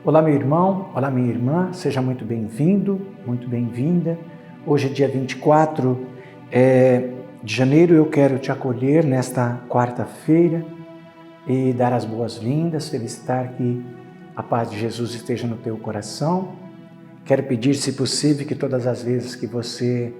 Olá, meu irmão, olá, minha irmã, seja muito bem-vindo, muito bem-vinda. Hoje é dia 24 de janeiro, eu quero te acolher nesta quarta-feira e dar as boas-vindas, felicitar que a paz de Jesus esteja no teu coração. Quero pedir, se possível, que todas as vezes que você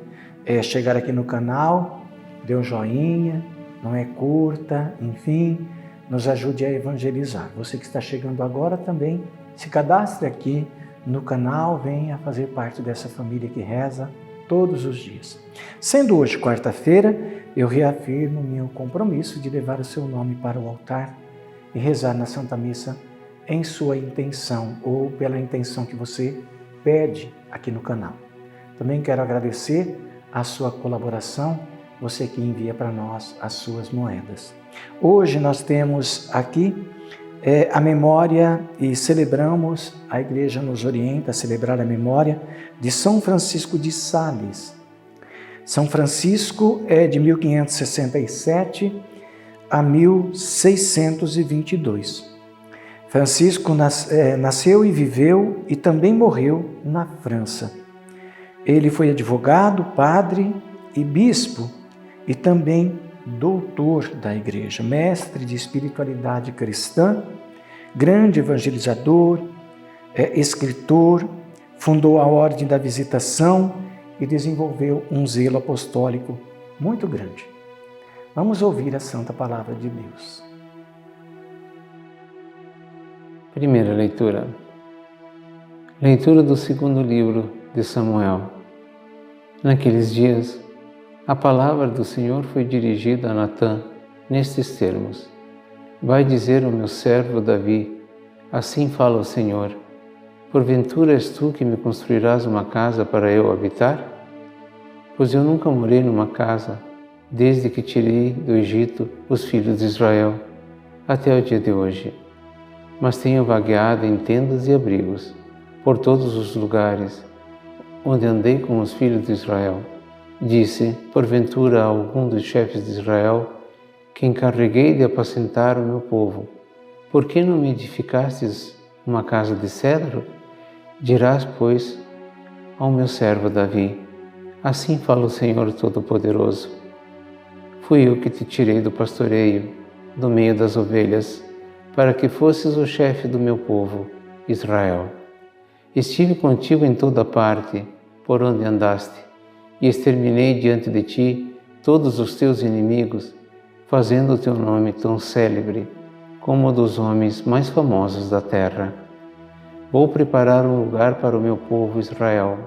chegar aqui no canal, dê um joinha, não é curta, enfim, nos ajude a evangelizar. Você que está chegando agora também, se cadastre aqui no canal, venha fazer parte dessa família que reza todos os dias. Sendo hoje quarta-feira, eu reafirmo meu compromisso de levar o seu nome para o altar e rezar na Santa Missa em sua intenção ou pela intenção que você pede aqui no canal. Também quero agradecer a sua colaboração, você que envia para nós as suas moedas. Hoje nós temos aqui a memória e celebramos, a Igreja nos orienta a celebrar a memória de São Francisco de Sales. São Francisco é de 1567 a 1622. Francisco nasceu e viveu e também morreu na França. Ele foi advogado, padre e bispo e também doutor da Igreja, mestre de espiritualidade cristã, grande evangelizador, escritor, fundou a Ordem da Visitação e desenvolveu um zelo apostólico muito grande. Vamos ouvir a Santa Palavra de Deus. Primeira leitura. Leitura do segundo livro de Samuel. Naqueles dias, a palavra do Senhor foi dirigida a Natã nestes termos: Vai dizer ao meu servo Davi, assim fala o Senhor, porventura és tu que me construirás uma casa para eu habitar? Pois eu nunca morei numa casa, desde que tirei do Egito os filhos de Israel, até o dia de hoje. Mas tenho vagueado em tendas e abrigos, por todos os lugares, onde andei com os filhos de Israel. Disse, porventura, a algum dos chefes de Israel, que encarreguei de apacentar o meu povo, por que não me edificastes uma casa de cedro? Dirás, pois, ao meu servo Davi, assim fala o Senhor Todo-Poderoso. Fui eu que te tirei do pastoreio, do meio das ovelhas, para que fosses o chefe do meu povo, Israel. Estive contigo em toda parte, por onde andaste, e exterminei diante de ti todos os teus inimigos, fazendo o teu nome tão célebre como o dos homens mais famosos da terra. Vou preparar um lugar para o meu povo Israel.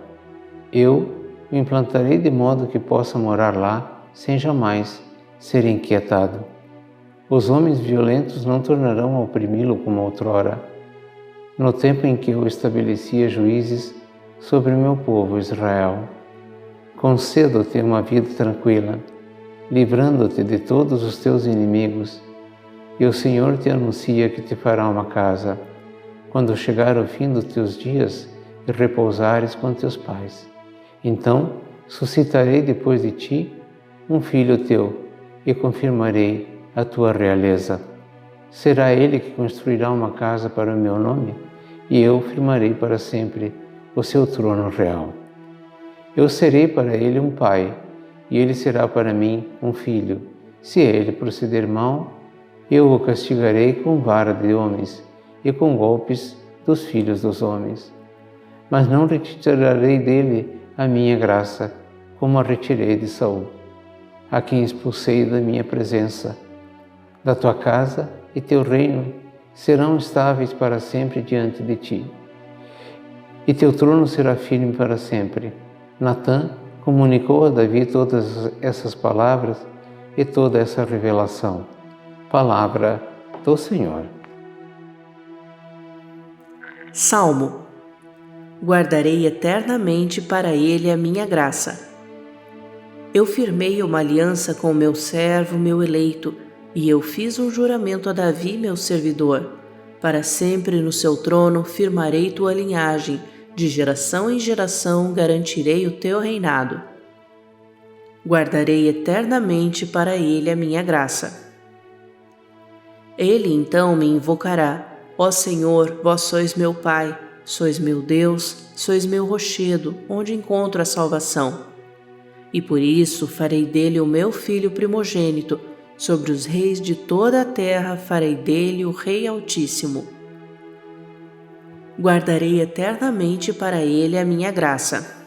Eu o implantarei de modo que possa morar lá sem jamais ser inquietado. Os homens violentos não tornarão a oprimi-lo como outrora, no tempo em que eu estabelecia juízes sobre o meu povo Israel. Concedo-te uma vida tranquila, livrando-te de todos os teus inimigos, e o Senhor te anuncia que te fará uma casa, quando chegar o fim dos teus dias e repousares com teus pais. Então suscitarei depois de ti um filho teu e confirmarei a tua realeza. Será ele que construirá uma casa para o meu nome, e eu firmarei para sempre o seu trono real. Eu serei para ele um pai, e ele será para mim um filho. Se ele proceder mal, eu o castigarei com vara de homens e com golpes dos filhos dos homens. Mas não retirarei dele a minha graça, como a retirei de Saul, a quem expulsei da minha presença. Da tua casa e teu reino serão estáveis para sempre diante de ti, e teu trono será firme para sempre. Natã comunicou a Davi todas essas palavras e toda essa revelação. Palavra do Senhor. Salmo. Guardarei eternamente para ele a minha graça. Eu firmei uma aliança com o meu servo, meu eleito, e eu fiz um juramento a Davi, meu servidor. Para sempre no seu trono firmarei tua linhagem, de geração em geração garantirei o teu reinado. Guardarei eternamente para ele a minha graça. Ele então me invocará, Ó Senhor, vós sois meu Pai, sois meu Deus, sois meu rochedo, onde encontro a salvação. E por isso farei dele o meu filho primogênito, sobre os reis de toda a terra farei dele o Rei Altíssimo. Guardarei eternamente para ele a minha graça.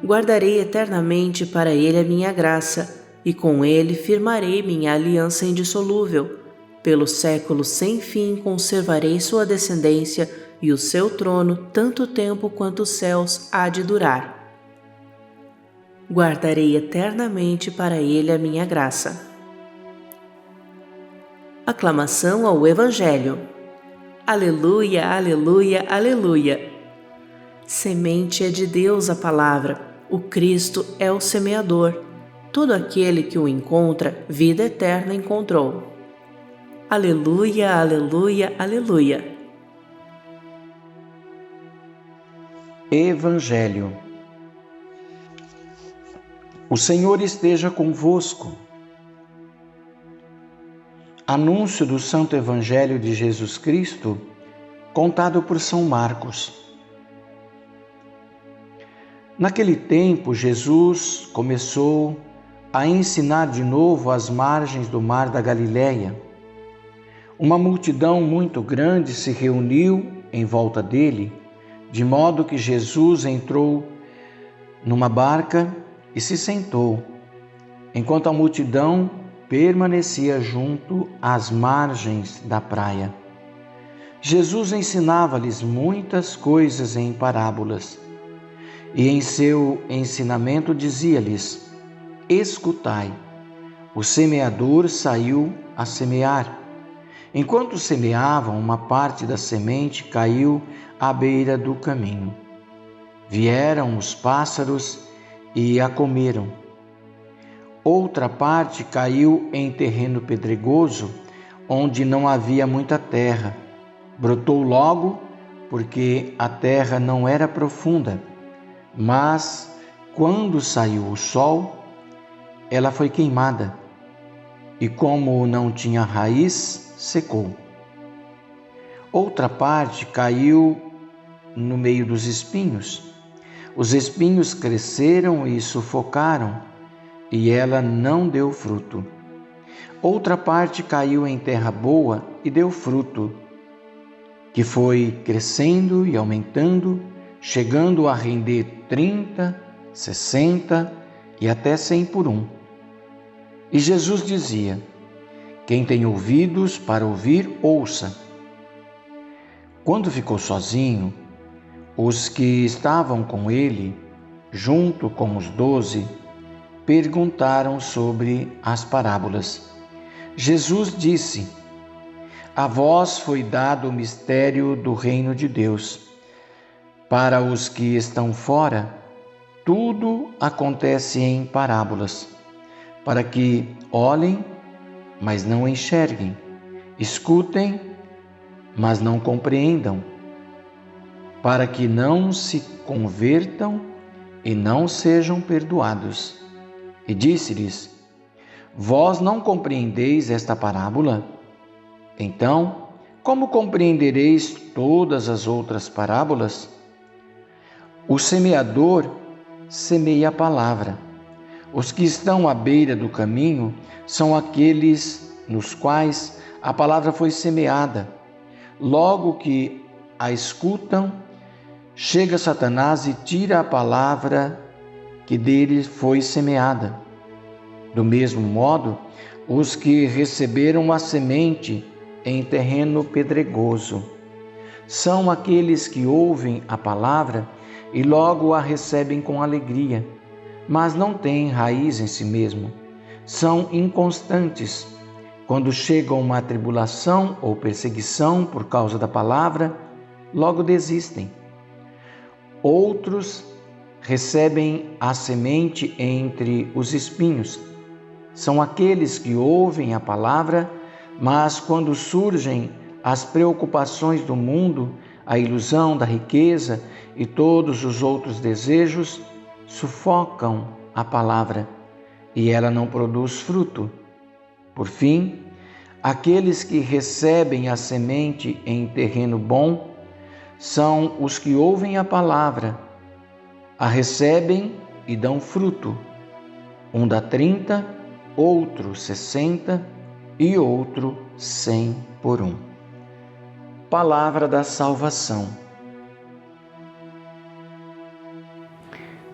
Guardarei eternamente para ele a minha graça, e com ele firmarei minha aliança indissolúvel. Pelos séculos sem fim conservarei sua descendência e o seu trono tanto tempo quanto os céus há de durar. Guardarei eternamente para ele a minha graça. Aclamação ao Evangelho. Aleluia, aleluia, aleluia. Semente é de Deus a palavra, o Cristo é o semeador. Todo aquele que o encontra, vida eterna encontrou. Aleluia, aleluia, aleluia. Evangelho. O Senhor esteja convosco. Anúncio do Santo Evangelho de Jesus Cristo, contado por São Marcos. Naquele tempo, Jesus começou a ensinar de novo às margens do mar da Galileia. Uma multidão muito grande se reuniu em volta dele, de modo que Jesus entrou numa barca e se sentou, enquanto a multidão permanecia junto às margens da praia. Jesus ensinava-lhes muitas coisas em parábolas, e em seu ensinamento dizia-lhes: escutai, o semeador saiu a semear. Enquanto semeavam, uma parte da semente caiu à beira do caminho. Vieram os pássaros e a comeram. Outra parte caiu em terreno pedregoso, onde não havia muita terra. Brotou logo, porque a terra não era profunda. Mas, quando saiu o sol, ela foi queimada, e como não tinha raiz, secou. Outra parte caiu no meio dos espinhos. Os espinhos cresceram e sufocaram, e ela não deu fruto. Outra parte caiu em terra boa e deu fruto, que foi crescendo e aumentando, chegando a render 30, 60 e até 100 por um. E Jesus dizia: quem tem ouvidos para ouvir, ouça. Quando ficou sozinho, os que estavam com ele, junto com os 12, perguntaram sobre as parábolas. Jesus disse: a vós foi dado o mistério do reino de Deus. Para os que estão fora, tudo acontece em parábolas, para que olhem, mas não enxerguem, escutem, mas não compreendam, para que não se convertam e não sejam perdoados. E disse-lhes: vós não compreendeis esta parábola? Então, como compreendereis todas as outras parábolas? O semeador semeia a palavra. Os que estão à beira do caminho são aqueles nos quais a palavra foi semeada. Logo que a escutam, chega Satanás e tira a palavra que dele foi semeada. Do mesmo modo, os que receberam a semente em terreno pedregoso são aqueles que ouvem a palavra e logo a recebem com alegria, mas não têm raiz em si mesmo. São inconstantes. Quando chega uma tribulação ou perseguição por causa da palavra, logo desistem. Outros recebem a semente entre os espinhos. São aqueles que ouvem a palavra, mas quando surgem as preocupações do mundo, a ilusão da riqueza e todos os outros desejos, sufocam a palavra e ela não produz fruto. Por fim, Aqueles que recebem a semente em terreno bom são os que ouvem a palavra, a recebem e dão fruto. Um dá 30, outro 60 e outro 100 por um. Palavra da salvação.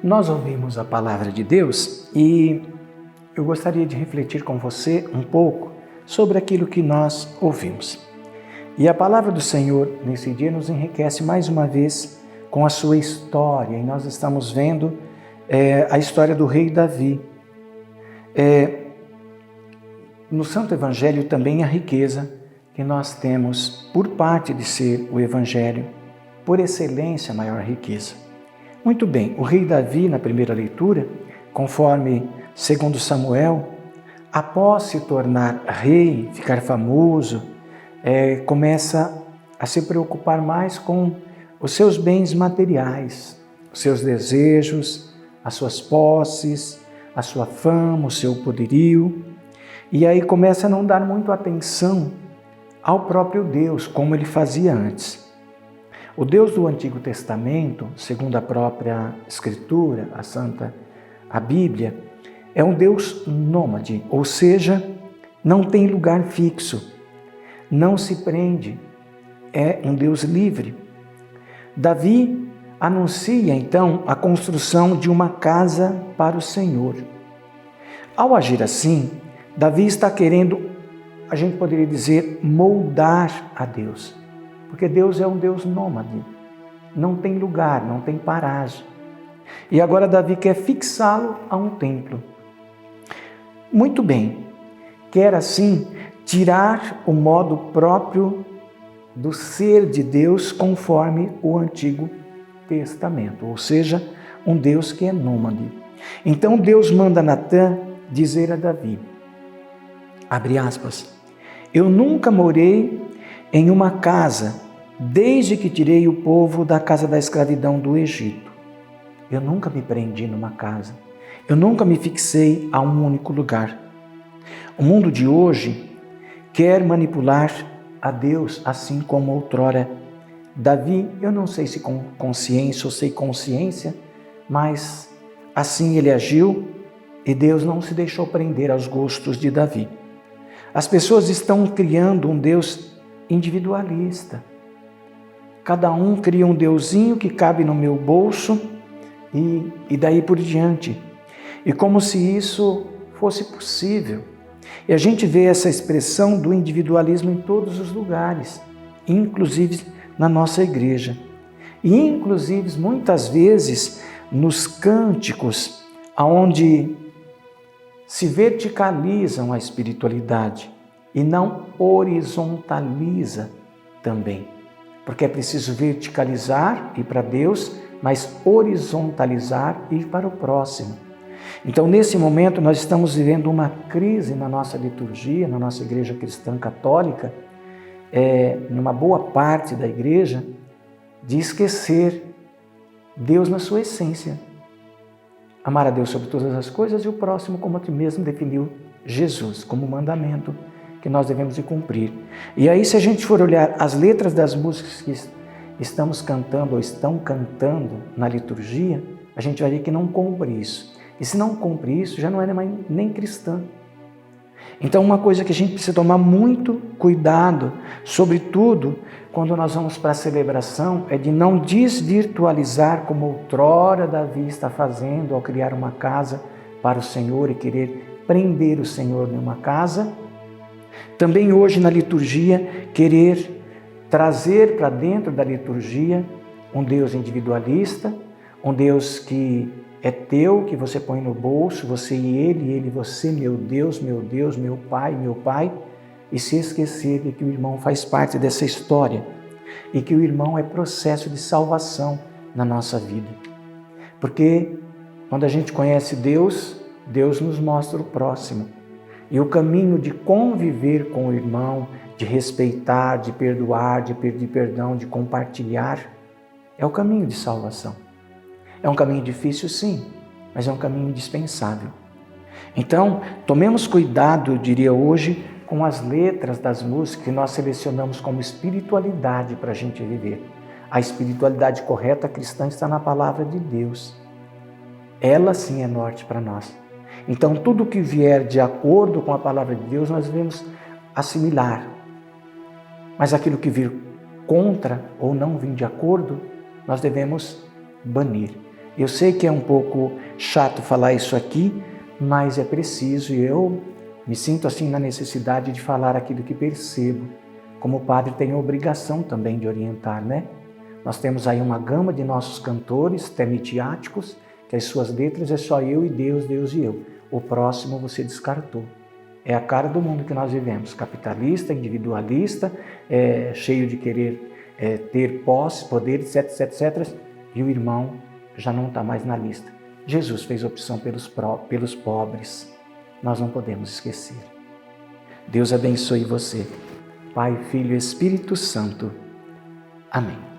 Nós ouvimos a palavra de Deus e eu gostaria de refletir com você um pouco sobre aquilo que nós ouvimos. E a palavra do Senhor nesse dia nos enriquece mais uma vez com a sua história. E nós estamos vendo a história do rei Davi. No Santo Evangelho também a riqueza que nós temos por parte de ser o Evangelho, por excelência, a maior riqueza. Muito bem, o rei Davi, na primeira leitura, conforme segundo Samuel, após se tornar rei, ficar famoso, começa a se preocupar mais com os seus bens materiais, os seus desejos, as suas posses, a sua fama, o seu poderio. E aí começa a não dar muito atenção ao próprio Deus, como ele fazia antes. O Deus do Antigo Testamento, segundo a própria Escritura, a Bíblia, é um Deus nômade, ou seja, não tem lugar fixo, não se prende, é um Deus livre. Davi anuncia então a construção de uma casa para o Senhor. Ao agir assim, Davi está querendo, a gente poderia dizer, moldar a Deus, porque Deus é um Deus nômade, não tem lugar, não tem paragem. E agora Davi quer fixá-lo a um templo. Muito bem, quer assim tirar o modo próprio do ser de Deus conforme o Antigo Testamento, ou seja, um Deus que é nômade. Então Deus manda Natã dizer a Davi, abre aspas, eu nunca morei em uma casa desde que tirei o povo da casa da escravidão do Egito. Eu nunca me prendi numa casa. Eu nunca me fixei a um único lugar. O mundo de hoje quer manipular a Deus assim como outrora. Davi, eu não sei se com consciência ou sem consciência, mas assim ele agiu e Deus não se deixou prender aos gostos de Davi. As pessoas estão criando um Deus individualista. Cada um cria um deusinho que cabe no meu bolso e daí por diante. E como se isso fosse possível. E a gente vê essa expressão do individualismo em todos os lugares, inclusive na nossa igreja. E inclusive muitas vezes nos cânticos, onde se verticalizam a espiritualidade e não horizontaliza também. Porque é preciso verticalizar, ir para Deus, mas horizontalizar, ir para o próximo. Então, nesse momento, nós estamos vivendo uma crise na nossa liturgia, na nossa igreja cristã católica, numa boa parte da igreja, de esquecer Deus na sua essência. Amar a Deus sobre todas as coisas e o próximo como a ti mesmo definiu Jesus, como mandamento que nós devemos de cumprir. E aí, se a gente for olhar as letras das músicas que estamos cantando ou estão cantando na liturgia, a gente vai ver que não cumpre isso. E se não cumpre isso, já não é nem cristã. Então, uma coisa que a gente precisa tomar muito cuidado, sobretudo quando nós vamos para a celebração, é de não desvirtualizar como outrora Davi está fazendo ao criar uma casa para o Senhor e querer prender o Senhor em uma casa. Também hoje na liturgia, querer trazer para dentro da liturgia um Deus individualista, um Deus que é teu, que você põe no bolso, você e ele você, meu Deus, meu Pai, e se esquecer de que o irmão faz parte dessa história e que o irmão é processo de salvação na nossa vida. Porque quando a gente conhece Deus, Deus nos mostra o próximo. E o caminho de conviver com o irmão, de respeitar, de perdoar, de pedir perdão, de compartilhar, é o caminho de salvação. É um caminho difícil, sim, mas é um caminho indispensável. Então, tomemos cuidado, eu diria hoje, com as letras das músicas que nós selecionamos como espiritualidade para a gente viver. A espiritualidade correta cristã está na palavra de Deus. Ela sim é norte para nós. Então, tudo que vier de acordo com a palavra de Deus, nós devemos assimilar. Mas aquilo que vir contra ou não vir de acordo, nós devemos banir. Eu sei que é um pouco chato falar isso aqui, mas é preciso, e eu me sinto assim na necessidade de falar aquilo que percebo. Como padre, tenho a obrigação também de orientar, né? Nós temos aí uma gama de nossos cantores temitiáticos, que as suas letras é só eu e Deus, Deus e eu. O próximo você descartou. É a cara do mundo que nós vivemos, capitalista, individualista, cheio de querer ter posse, poder, etc, etc, e o irmão já não está mais na lista. Jesus fez opção pelos pobres, nós não podemos esquecer. Deus abençoe você, Pai, Filho e Espírito Santo. Amém.